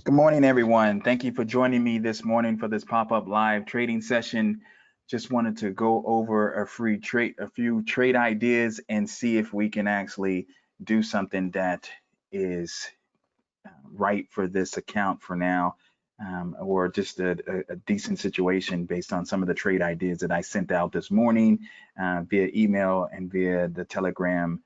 Good morning, everyone. Thank you for joining me this morning for this pop-up live trading session. Just wanted to go over a few trade ideas and see if we can actually do something that is right for this account for now, or just a decent situation based on some of the trade ideas that I sent out this morning via email and via the Telegram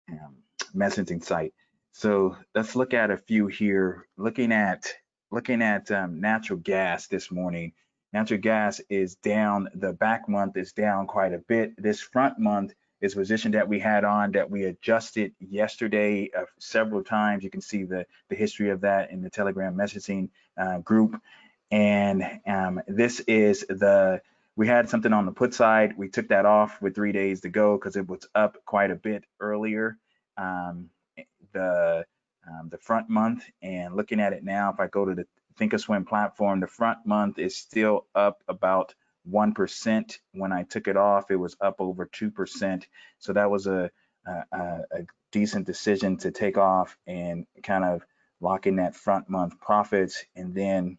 um, messaging site. So let's look at a few here. Looking at natural gas this morning. Natural gas is down. The back month is down quite a bit. This front month is a position that we had on that we adjusted yesterday several times. You can see the history of that in the Telegram messaging group. And this is we had something on the put side. We took that off with 3 days to go because it was up quite a bit earlier. Um, the front month, and looking at it now, if I go to the Thinkorswim platform, the front month is still up about 1%. When I took it off, it was up over 2%. So that was a decent decision to take off and kind of lock in that front month profits. And then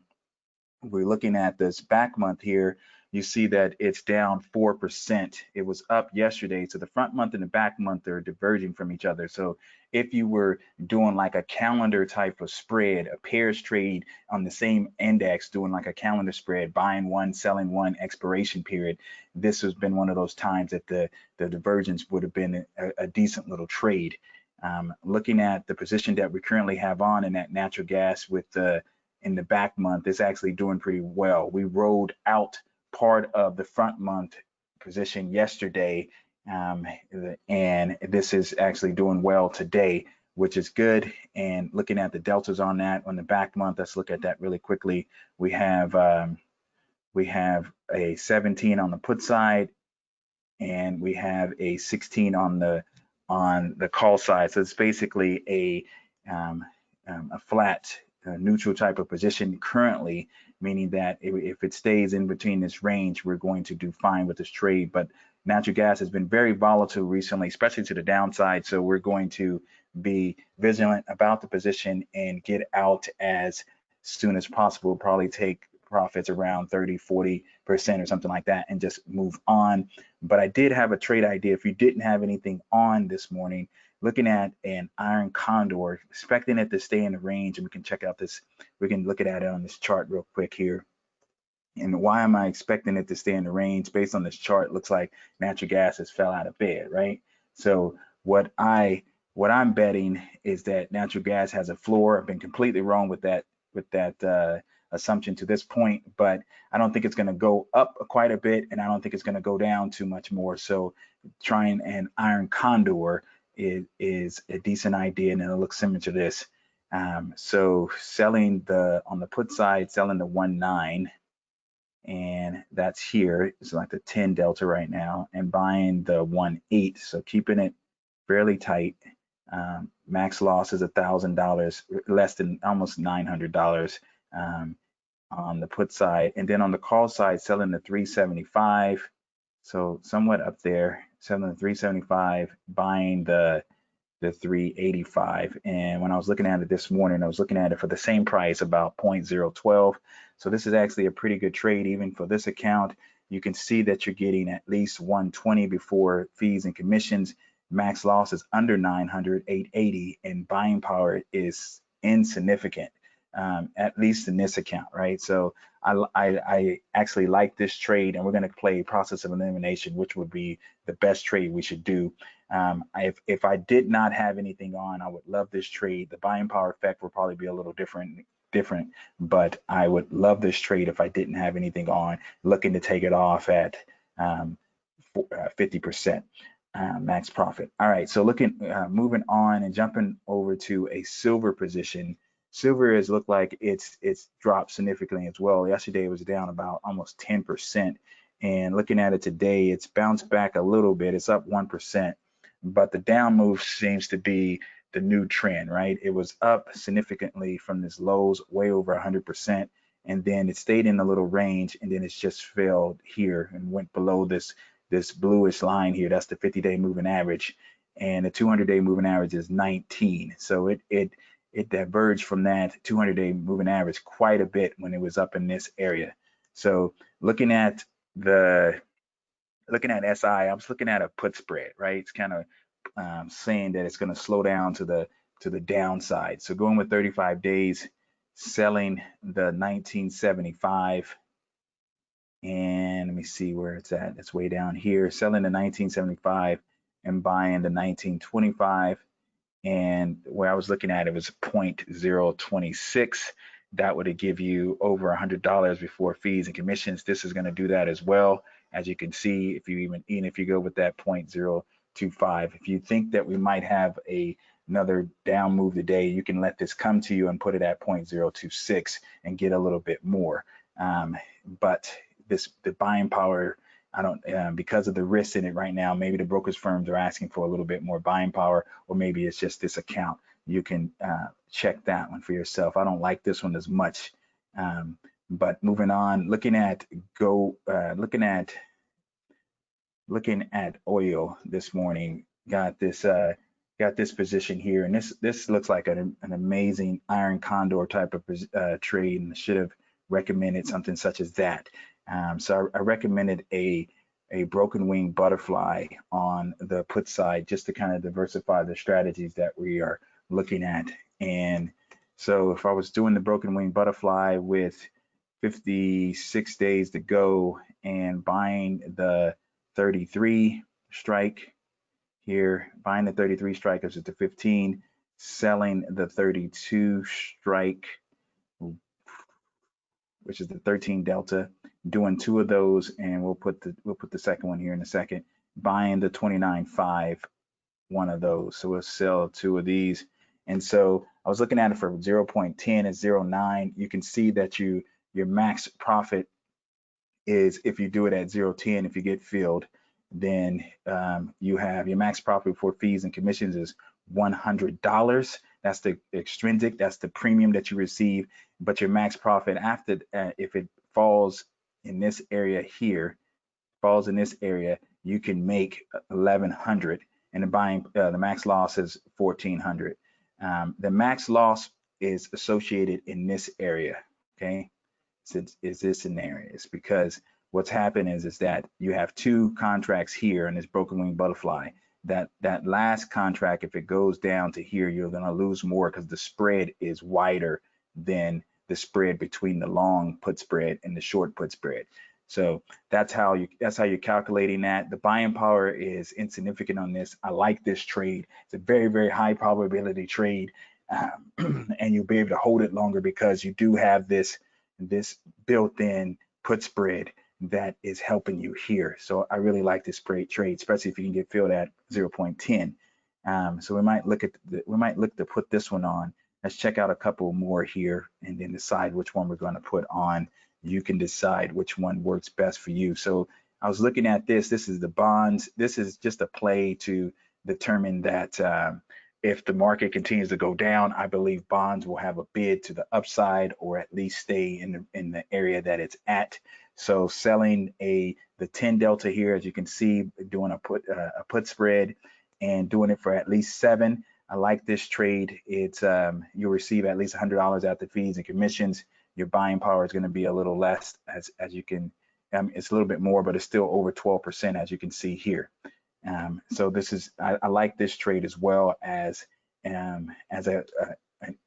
we're looking at this back month here, you see that it's down 4%. It was up yesterday. So the front month and the back month are diverging from each other. So if you were doing like a calendar type of spread, a pairs trade on the same index, doing like a calendar spread, buying one, selling one, expiration period, this has been one of those times that the divergence would have been a decent little trade. Looking at the position that we currently have on in that natural gas with the in the back month, it's actually doing pretty well. We rolled out part of the front month position yesterday, and this is actually doing well today, which is good. And looking at the deltas on that on the back month, let's look at that really quickly. We have a 17 on the put side, and we have a 16 on the call side. So it's basically a flat neutral type of position currently, meaning that if it stays in between this range, we're going to do fine with this trade. But natural gas has been very volatile recently, especially to the downside. So we're going to be vigilant about the position and get out as soon as possible. Probably take profits around 30-40% or something like that and just move on. But I did have a trade idea. If you didn't have anything on this morning, looking at an iron condor, expecting it to stay in the range, and we can check out this, we can look at it on this chart real quick here. And why am I expecting it to stay in the range? Based on this chart, looks like natural gas has fell out of bed, right? So what I'm betting is that natural gas has a floor. I've been completely wrong with that assumption to this point, but I don't think it's going to go up quite a bit, and I don't think it's going to go down too much more. So trying an iron condor is a decent idea, and it'll look similar to this. So selling on the put side, selling the 1.9, and that's here. It's like the 10 delta right now, and buying the 1.8. So keeping it fairly tight. Max loss is $1,000, less than almost $900 on the put side, and then on the call side, selling the 375. So somewhat up there, selling the 375, buying the 385. And when I was looking at it this morning, I was looking at it for the same price, about 0.012. So this is actually a pretty good trade even for this account. You can see that you're getting at least 120 before fees and commissions. Max loss is under 900, 880, and buying power is insignificant. At least in this account, right? So I actually like this trade, and we're going to play process of elimination, which would be the best trade we should do. If I did not have anything on, I would love this trade. The buying power effect will probably be a little different, but I would love this trade if I didn't have anything on, looking to take it off at 50%. Max profit. All right, so moving on and jumping over to a silver position. Silver has looked like it's dropped significantly as well. Yesterday it was down about almost 10%, and looking at it today, it's bounced back a little bit. It's up 1%, but the down move seems to be the new trend, right? It was up significantly from this lows, way over 100%, and then it stayed in a little range, and then it's just failed here and went below this bluish line here. That's the 50-day moving average, and the 200-day moving average is 19. So it it diverged from that 200-day moving average quite a bit when it was up in this area. So looking at SI, I was looking at a put spread, right? It's kind of saying that it's going to slow down to the downside. So going with 35 days, selling the 1975, and let me see where it's at. It's way down here. Selling the 1975 and buying the 1925. And where I was looking at, it was 0.026. That would give you over $100 before fees and commissions. This is going to do that as well. As you can see, if you even if you go with that 0.025, if you think that we might have another down move today, you can let this come to you and put it at 0.026 and get a little bit more. But the buying power, I don't, because of the risk in it right now, maybe the brokers firms are asking for a little bit more buying power, or maybe it's just this account. You can check that one for yourself. I don't like this one as much. But moving on, looking at oil this morning, got this position here, and this looks like an amazing iron condor type of trade, and should have recommended something such as that. So I recommended a broken wing butterfly on the put side, just to kind of diversify the strategies that we are looking at. And so if I was doing the broken wing butterfly with 56 days to go and buying the 33 strike here, buying the 33 strike, which is the 15, selling the 32 strike, which is the 13 delta, doing two of those, and we'll put the second one here in a second, buying the 29.5, one of those. So we'll sell two of these. And so I was looking at it for 0.10 at 0.9. You can see that your max profit is, if you do it at 0.10, if you get filled, then you have your max profit before fees and commissions is $100. That's the extrinsic, that's the premium that you receive. But your max profit after, if it falls in this area here, you can make 1,100, and the max loss is 1,400. The max loss is associated in this area, okay? Is this in there? It's because what's happened is that you have two contracts here in this broken wing butterfly. That last contract, if it goes down to here, you're going to lose more because the spread is wider than the spread between the long put spread and the short put spread. So that's how you're calculating that. The buying power is insignificant on this. I like this trade. It's a very, very high probability trade, and you'll be able to hold it longer because you do have this built-in put spread that is helping you here. So I really like this trade, especially if you can get filled at 0.10. So we might look to put this one on. Let's check out a couple more here and then decide which one we're going to put on. You can decide which one works best for you. So I was looking at this. This is the bonds. This is just a play to determine that if the market continues to go down, I believe bonds will have a bid to the upside, or at least stay in the area that it's at. So selling the 10 delta here, as you can see, doing a put spread and doing it for at least 7. I like this trade. It's you'll receive at least $100 after fees and commissions. Your buying power is going to be a little less, as you can. It's a little bit more, but it's still over 12%, as you can see here. So this is, I like this trade as well as an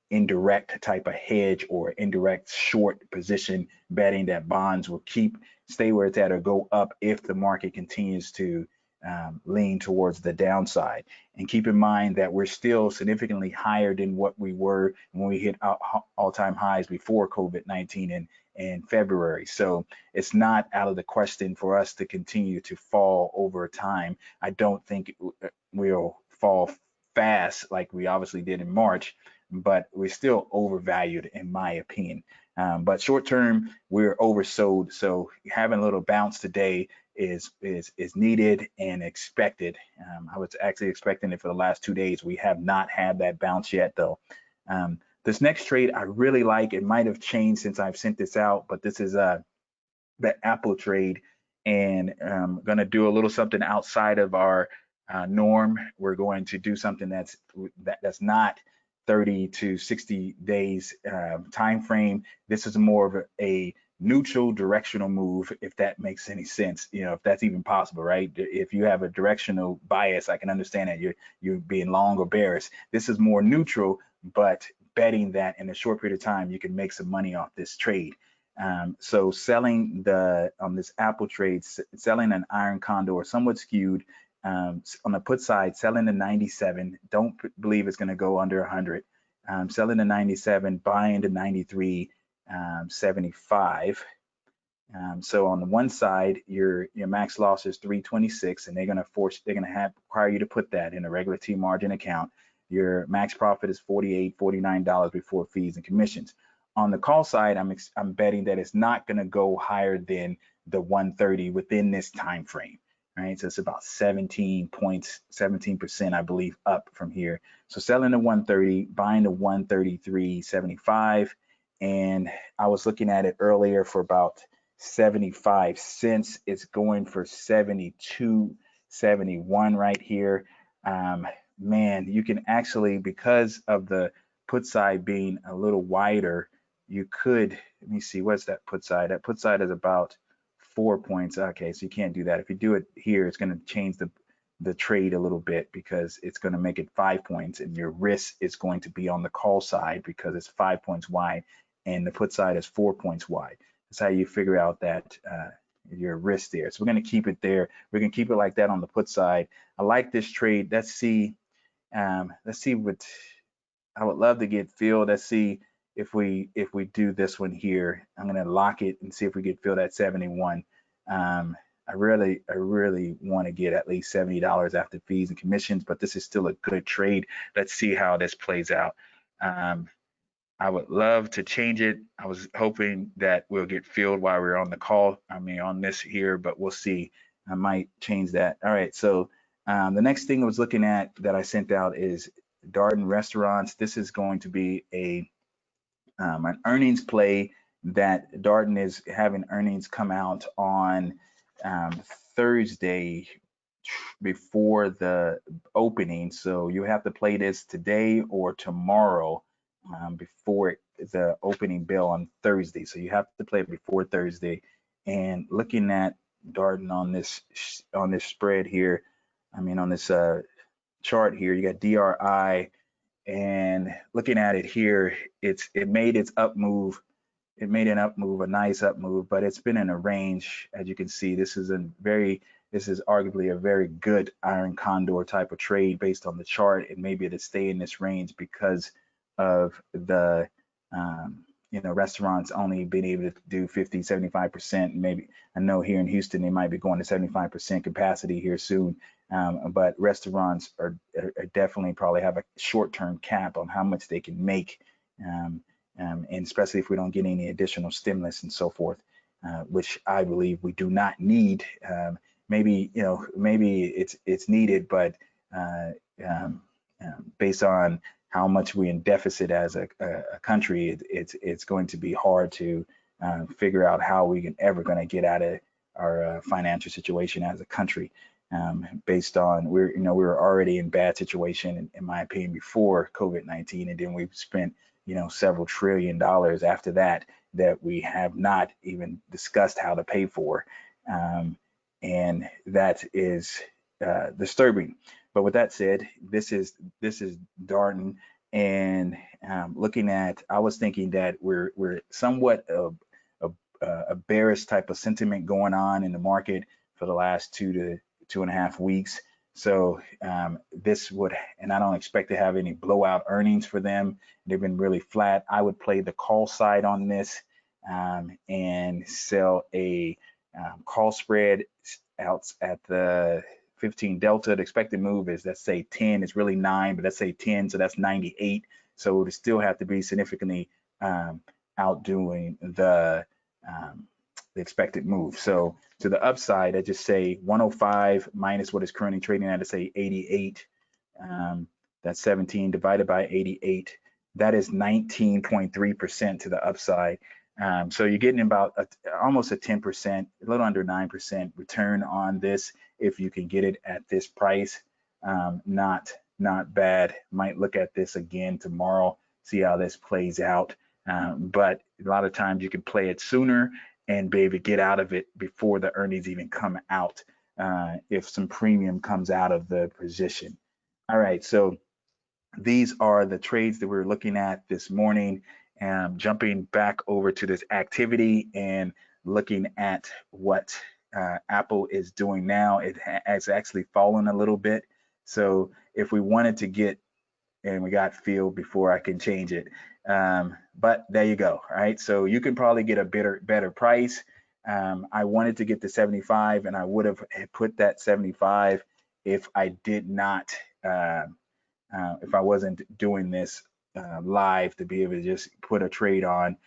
indirect type of hedge or indirect short position, betting that bonds will stay where it's at or go up if the market continues to lean towards the downside. And keep in mind that we're still significantly higher than what we were when we hit all-time highs before COVID-19 in February. So it's not out of the question for us to continue to fall over time. I don't think we'll fall fast like we obviously did in March, but we're still overvalued in my opinion. But short term, we're oversold. So having a little bounce today is needed and expected. I was actually expecting it for the last 2 days. We have not had that bounce yet though. This next trade I really like. It might have changed since I've sent this out, but this is the Apple trade, and I'm going to do a little something outside of our norm. We're going to do something that's not 30 to 60 days time frame. This is more of a neutral directional move, if that makes any sense, if that's even possible, right? If you have a directional bias, I can understand that you're being long or bearish. This is more neutral, but betting that in a short period of time you can make some money off this trade. So selling this Apple trade, selling an iron condor somewhat skewed. On the put side, selling the 97. Don't believe it's going to go under 100. Selling the 97, buying the 93.75. So on the one side, your max loss is 326, and they're going to require you to put that in a regular T margin account. Your max profit is $48, $49 before fees and commissions. On the call side, I'm betting that it's not going to go higher than the 130 within this time frame. Right, so it's about 17 points, 17%, I believe, up from here. So selling the 130, buying the 133.75, and I was looking at it earlier for about 75 cents. It's going for 72.71 right here. Man, you can actually, because of the put side being a little wider, you could, let me see, what's that put side? That put side is about 4 points. Okay, so you can't do that. If you do it here, it's going to change the trade a little bit, because it's going to make it 5 points, and your risk is going to be on the call side because it's 5 points wide, and the put side is 4 points wide. That's how you figure out that your risk there. So we're going to keep it there. We're going to keep it like that on the put side. I like this trade. Let's see what I would love to get filled. Let's see if we do this one here. I'm going to lock it and see if we get filled at 71. I really want to get at least $70 after fees and commissions, but this is still a good trade. Let's see how this plays out. I would love to change it. I was hoping that we'll get filled while we're on the call. On this here, but we'll see. I might change that. All right. So the next thing I was looking at that I sent out is Darden Restaurants. This is going to be an earnings play that Darden is having earnings come out on Thursday before the opening. So you have to play this today or tomorrow before the opening bell on Thursday. So you have to play it before Thursday. And looking at Darden on this spread here, on this chart here, you got DRI, and looking at it here, it made its up move. It made an up move, a nice up move, but it's been in a range. As you can see, this is arguably a very good iron condor type of trade based on the chart, and maybe it'll stay in this range because of the restaurants only being able to do 50, 75%. Maybe I know here in Houston they might be going to 75% capacity here soon, but restaurants are definitely probably have a short-term cap on how much they can make, and especially if we don't get any additional stimulus and so forth, which I believe we do not need. Maybe it's needed, but based on how much we're in deficit as a country, it's going to be hard to figure out how we can ever going to get out of our financial situation as a country, based on we were already in bad situation in my opinion before COVID-19, and then we've spent several $1 trillion after that we have not even discussed how to pay for, and that is disturbing. But with that said, this is Darden, and looking at, I was thinking that we're somewhat a bearish type of sentiment going on in the market for the last 2 to 2.5 weeks. So this would, and I don't expect to have any blowout earnings for them. They've been really flat. I would play the call side on this and sell a call spread out at the 15 delta. The expected move is, let's say 10, it's really 9, but let's say 10, so that's 98. So it would still have to be significantly outdoing the expected move. So to the upside, I just say 105 minus what is currently trading at, say 88. That's 17 divided by 88. That is 19.3% to the upside. So you're getting about almost a 10%, a little under 9% return on this if you can get it at this price, not not bad. Might look at this again tomorrow, see how this plays out. But a lot of times you can play it sooner and be able to get out of it before the earnings even come out, if some premium comes out of the position. All right, so these are the trades that we're looking at this morning. Jumping back over to this activity and looking at what Apple is doing now, it has actually fallen a little bit. So if we wanted to get, and we got field before I can change it. But there you go, right? So you can probably get a better price. I wanted to get to 75, and I would have put that 75 if I did not, if I wasn't doing this live, to be able to just put a trade on.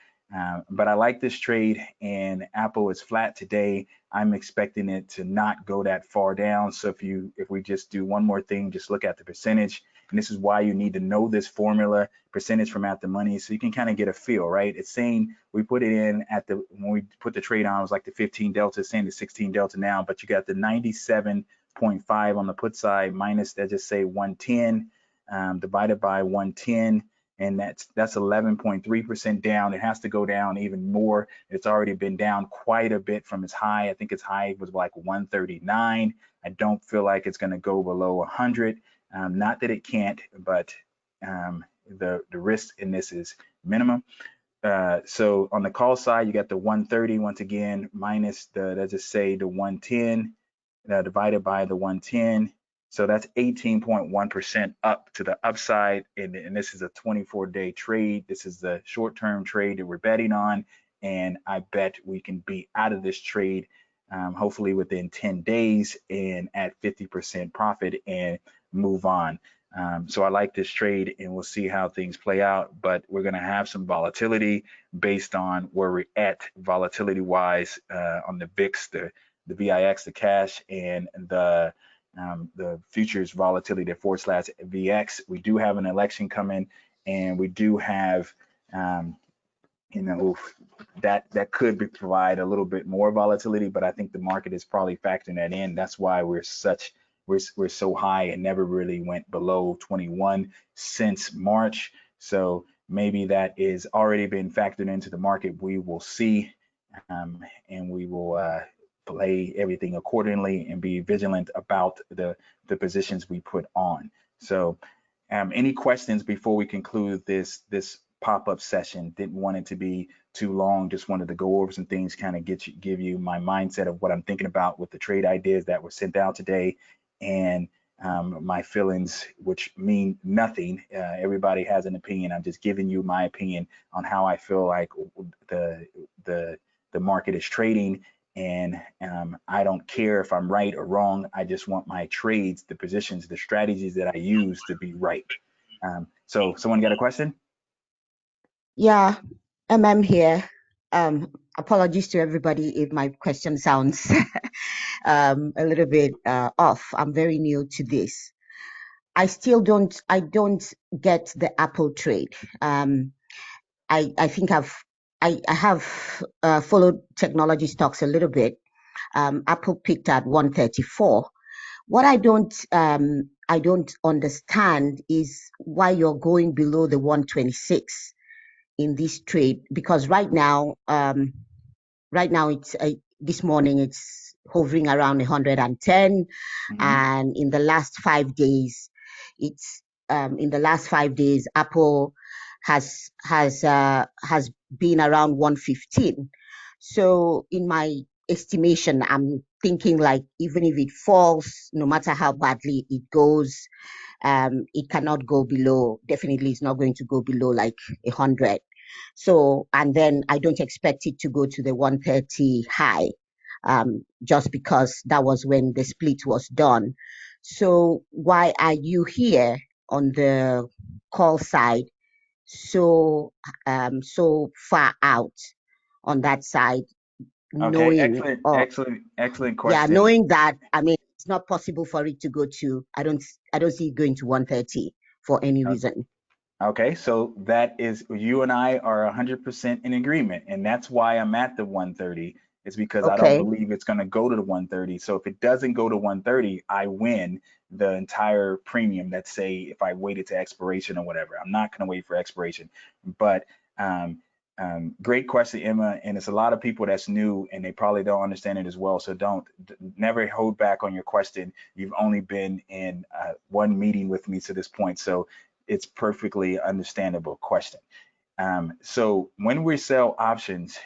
But I like this trade, and Apple is flat today. I'm expecting it to not go that far down. So if we just do one more thing, just look at the percentage. And this is why you need to know this formula, percentage from at the money, so you can kind of get a feel, right? It's saying we put it in when we put the trade on, it was like the 15 delta, saying the 16 delta now, but you got the 97.5 on the put side minus, let's just say 110, divided by 110. And that's 11.3% down. It has to go down even more. It's already been down quite a bit from its high. I think its high was like 139. I don't feel like it's going to go below 100. Not that it can't, but the risk in this is minimum. So on the call side, you got the 130 once again minus the, let's just say the 110 divided by the 110. So that's 18.1% up to the upside. And this is a 24-day trade. This is the short-term trade that we're betting on. And I bet we can be out of this trade hopefully within 10 days and at 50% profit and move on. So I like this trade, and we'll see how things play out. But we're going to have some volatility based on where we're at volatility-wise on the VIX, the VIX, the cash, and the futures volatility, the /VX. We do have an election coming, and we do have, that could provide a little bit more volatility, but I think the market is probably factoring that in. That's why we're so high and never really went below 21 since March. So maybe that is already been factored into the market. We will see, and we will play everything accordingly and be vigilant about the positions we put on. So any questions before we conclude this pop-up session? Didn't want it to be too long, just wanted to go over some things, kind of give you my mindset of what I'm thinking about with the trade ideas that were sent out today, and my feelings, which mean nothing. Everybody has an opinion. I'm just giving you my opinion on how I feel like the market is trading. And I don't care if I'm right or wrong. I just want my trades, the positions, the strategies that I use to be right. So someone got a question? Yeah, here. Apologies to everybody if my question sounds a little bit off. I'm very new to this. I don't get the Apple trade. I think I have followed technology stocks a little bit. Apple peaked at 134. What I don't understand is why you're going below the 126 in this trade, because right now it's this morning it's hovering around 110, and in the last 5 days Apple has been around 115. So in my estimation, I'm thinking like even if it falls, no matter how badly it goes, it cannot go below. Definitely, it's not going to go below like 100. So, and then I don't expect it to go to the 130 high, just because that was when the split was done. So, why are you here on the call side so far out on that side? Okay, Knowing, excellent question. yeah, knowing that, I mean, it's not possible for it to go to, I don't see it going to 130 for any reason. Okay, so that is, you and I are 100% in agreement, and that's why I'm at the 130. It's because I don't Okay. believe it's going to go to the 130. So if it doesn't go to 130, I win the entire premium. Let's say if I waited to expiration or whatever. I'm not going to wait for expiration. But um, great question, Emma. And it's a lot of people that's new and they probably don't understand it as well. So never hold back on your question. You've only been in one meeting with me to this point. So it's perfectly understandable question. So when we sell options,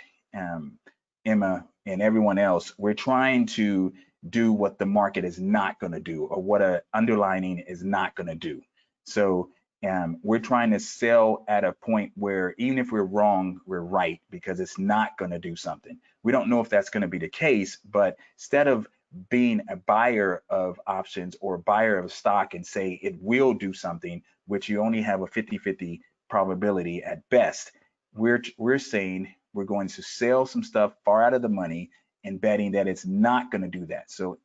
Emma and everyone else, we're trying to do what the market is not going to do or what a underlining is not going to do. So we're trying to sell at a point where even if we're wrong, we're right because it's not going to do something. We don't know if that's going to be the case, but instead of being a buyer of options or a buyer of stock and say it will do something, which you only have a 50-50 probability at best, we're saying we're going to sell some stuff far out of the money and betting that it's not going to do that. So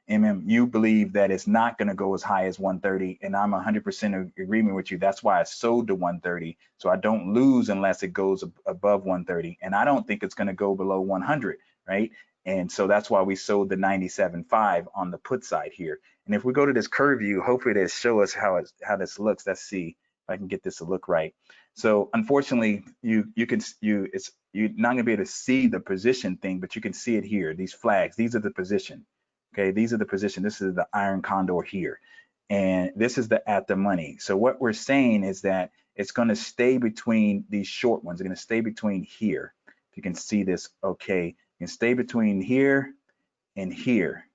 you believe that it's not going to go as high as 130, and I'm 100% agreement with you. That's why I sold to 130, so I don't lose unless it goes above 130, and I don't think it's going to go below 100, right? And so that's why we sold the 97.5 on the put side here. And if we go to this curve view, hopefully it'll show us how this looks. Let's see if I can get this to look right. So unfortunately, you're not gonna be able to see the position thing, but you can see it here. These flags, these are the position. Okay, these are the position. This is the iron condor here, and this is the at the money. So what we're saying is that it's going to stay between these short ones. It's going to stay between here. If you can see this, okay, you can stay between here and here.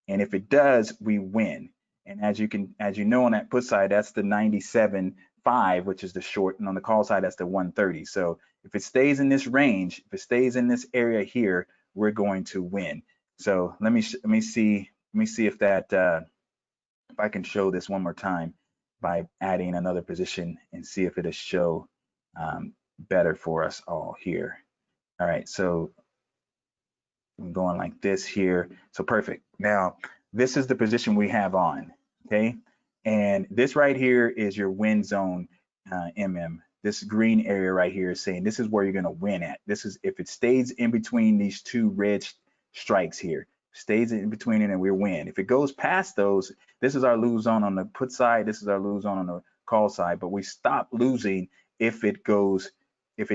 And if it does, we win. And as you know, on that put side, that's the 97.5, which is the short, and on the call side, that's the 130. So if it stays in this range, if it stays in this area here, we're going to win. So let me see if I can show this one more time by adding another position and see if it'll show better for us all here. All right, so I'm going like this here. So perfect. Now, this is the position we have on, okay? And this right here is your win zone, This green area right here is saying this is where you're gonna win at. This is if it stays in between these two red strikes here, stays in between it and we win. If it goes past those, this is our lose zone on the put side, this is our lose zone on the call side, but we stop losing if it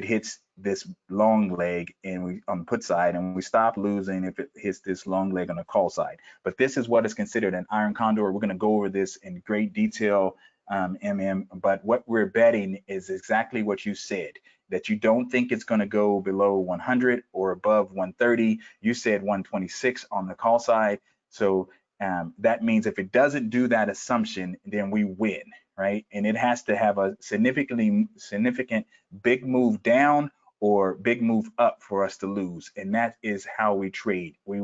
hits this long leg and we on the put side, and we stop losing if it hits this long leg on the call side. But this is what is considered an iron condor. We're going to go over this in great detail, but what we're betting is exactly what you said, that you don't think it's going to go below 100 or above 130. You said 126 on the call side. So that means if it doesn't do that assumption, then we win, right? And it has to have a significant big move down or big move up for us to lose. And that is how we trade. We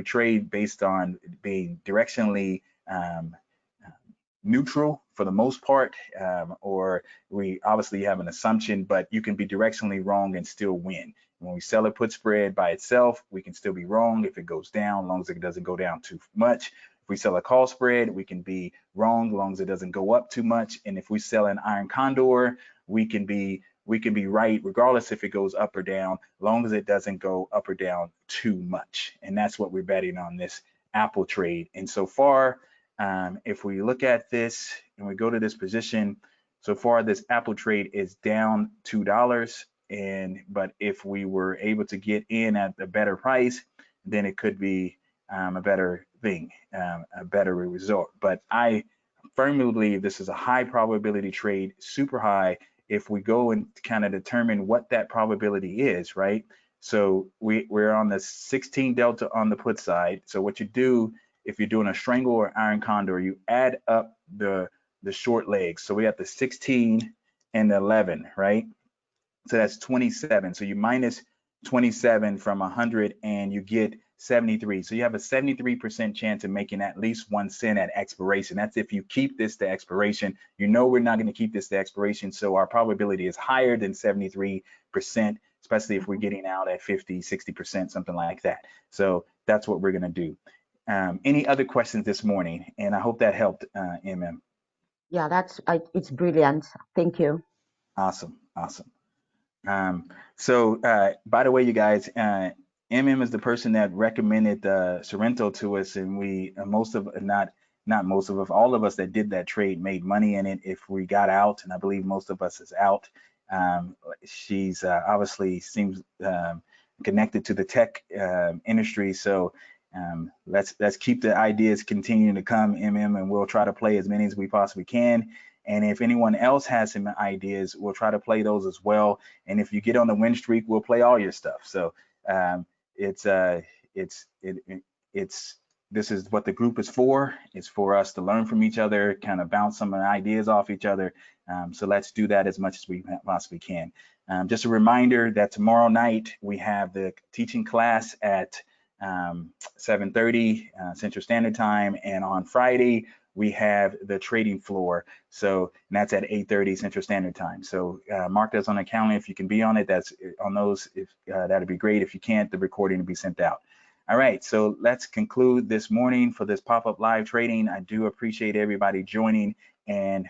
trade based on being directionally neutral for the most part, or we obviously have an assumption, but you can be directionally wrong and still win. When we sell a put spread by itself, we can still be wrong if it goes down, as long as it doesn't go down too much. If we sell a call spread, we can be wrong as long as it doesn't go up too much. And if we sell an iron condor, we can be right regardless if it goes up or down, as long as it doesn't go up or down too much. And that's what we're betting on this Apple trade. And so far, if we look at this and we go to this position, so far this Apple trade is down $2. But if we were able to get in at a better price, then it could be a better thing, a better result. But I firmly believe this is a high probability trade, super high, if we go and kind of determine what that probability is, right? So we're on the 16 delta on the put side. So what you do if you're doing a strangle or iron condor, you add up the short legs. So we have the 16 and the 11, right? So that's 27. So you minus 27 from 100 and you get 73. So you have a 73% chance of making at least 1 cent at expiration. That's if you keep this to expiration. You know we're not going to keep this to expiration, so our probability is higher than 73%, especially if we're getting out at 50, 60%, something like that. So that's what we're going to do. Any other questions this morning? And I hope that helped, Yeah, it's brilliant. Thank you. Awesome. By the way, you guys, MM is the person that recommended Sorrento to us, and we most of not most of us, all of us that did that trade made money in it. If we got out, and I believe most of us is out, she's obviously seems connected to the tech industry. So let's keep the ideas continuing to come, MM, and we'll try to play as many as we possibly can. And if anyone else has some ideas, we'll try to play those as well. And if you get on the win streak, we'll play all your stuff. So it's this is what the group is for. It's for us to learn from each other, kind of bounce some ideas off each other. So let's do that as much as we possibly can. Just a reminder that tomorrow night we have the teaching class at 7:30 Central Standard Time, and on Friday we have the trading floor. So that's at 8:30 Central Standard Time. So mark those on the calendar if you can be on it. That's on those. If that'd be great. If you can't, the recording will be sent out. All right. So let's conclude this morning for this pop-up live trading. I do appreciate everybody joining, and